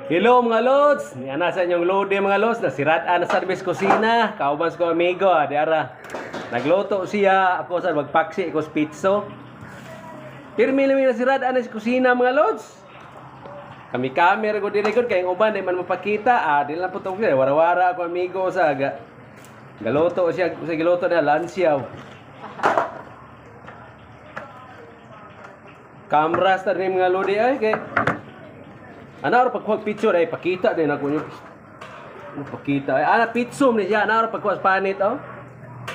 Hello mga lods! Niana sa inyong lodi mga lods. Nasiraan na sa Service Kusina. Kaubans ko amigo. Diara. Nagluto siya. Ako sa magpaksi. Ako sa pizzo. Pirmi namin nasiraan na sa kusina mga lods. Kami camera ko dirigod. Kaya uban di man mapakita. Di lang po itong wara-wara ako amigo sa galuto siya. Sa galuto na lansyaw. Cameras na rin mga lodi ay kay ana ro pagkuha picture ay pakita din ako nyo. Pakita ay ana pitsum ni siya ana ro pagkuha panit oh.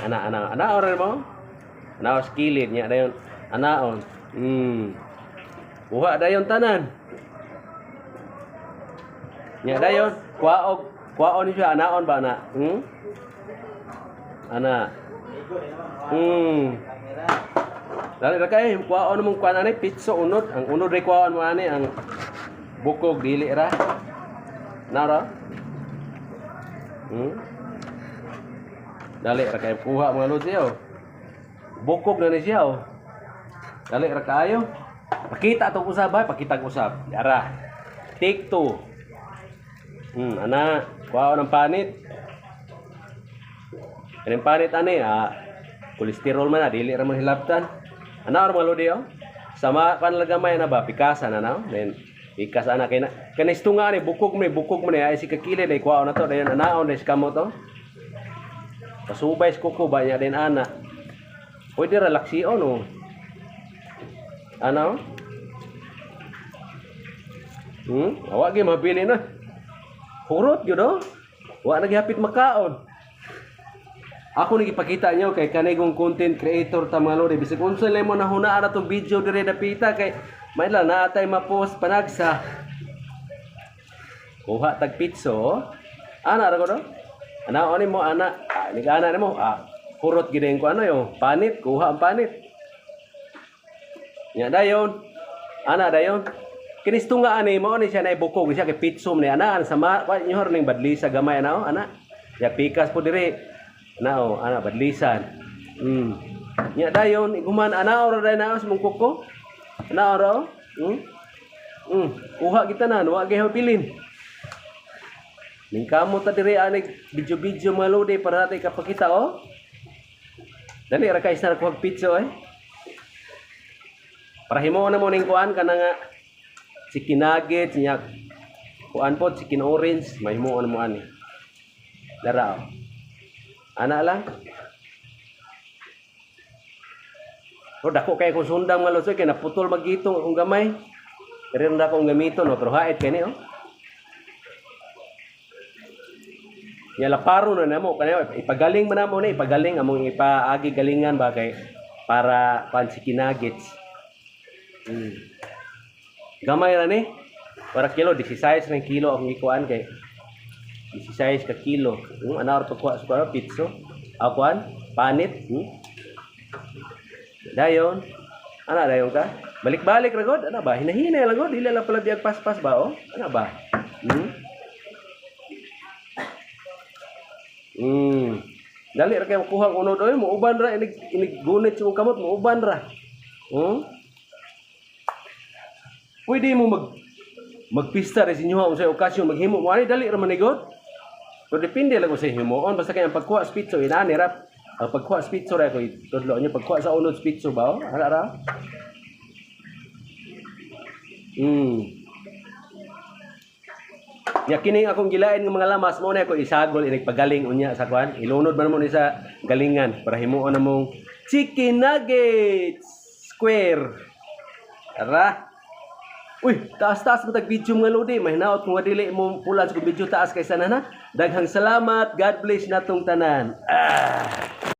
Ana ro mo. Ana skilled niya dayon. Anaon. Kuha dayon tanan. Nya dayon kuwaon ni siya anaon ba na? Ana. Dali ra kay kuwaon mong kuan ani pitso unod. Ang unod ray kuwaon mo ani ang bukog dili ra. Nara? Dali ra kay kuha mga lods yo. Bukog na ni siya oh. Dali ra kayo. Pakita to usab ba? Pakita ko usab. Ara. Take 2. Ana, kuha ng panit. Kaning panit ani kolesterol man dili ra man hilabtan. Ana ra mga lodi oh. Sama kan lagamay na ba pikasa na no? Then ikas ana kay na kanistunga ni bukog mo ni ay si kakilid ay kuha na to dayon anaon des kamo to. Pasubay kuko ba niya din ana. Pwede relaxio no. Ano? Awak gi mabili na. Hurot gyud oh. Wa nagihapit makaon. Ako nagipakita niyo kay kanigong content creator ta mga lodi bisag unsa lemon na hunaan atong video dire dapita kay may lang naatay ma-post panagsa. Kuha tag pizzo. Ana ra ko do. Ana oni mo ana. Nigana nimo. Hurot gid ko ano yo. Panit, kuha ang panit. Nya dayon. Ana dayon. Kinistunga ani mo ni siya na ibukog siya kay pizzo ni ana sama wa nyo ning badli sa gamay ana ana. Ya pikas po dire. Ana badlisan. Nya dayon iguman ana ora day na sa mong kuko. Ana ora. Kuha kita na, wa gyud pilin. Ning kamo ta diri ani video mga lodi para natin kapakita oh. Dali ra kay sa kuha pizza eh. Para himo na mo ning kuan kana nga chicken nuggets nya kuan po chicken orange may himo mo ani. Dara oh. Ana lang. O dako kay kung sundang mga lods kay naputol magitong akong gamay. Pero na akong gamiton no pero hait kay ni oh. Ya laparo na namo kanayo ipagaling man namo ni ipagaling among ipaagi galingan ba kay para chicken nuggets. Gamay ra ni. Para kilo 16 ng kilo akong ikuan kay 16 ka kilo. Ana ra pagkuha sa pizza. Akuan panit. Dayon. Ana dayon ka? Balik-balik ra god. Ana ba? Hinahinay lang god. Dili lang pala biag paspas ba oh? Ana ba? Dali ra kay makuha ang unod oy, muuban ra inig gunit sa kamot, muuban ra. Pwede mo magpista rin sa inyo sa okasyon maghimo mo ani dali ra man god. Pero depende lang ko sa himo on basta kay ang pagkuha sa pizza inani rap. Ang pagkuha sa pizza ra ko tudlo niya pagkuha sa unod sa pizza ba oh? Ana ra. Ya kining akong gilain ng mga lamas mo na ako isagol inigpagaling unya sa kwan. Ilunod man mo ni sa galingan para himuon na mong chicken nuggets square. Tara. Uy, taas-taas mo tag video mga lodi. Mahinaot kung dili mo pulan sa video taas kaysa na. Daghang salamat. God bless natong tanan.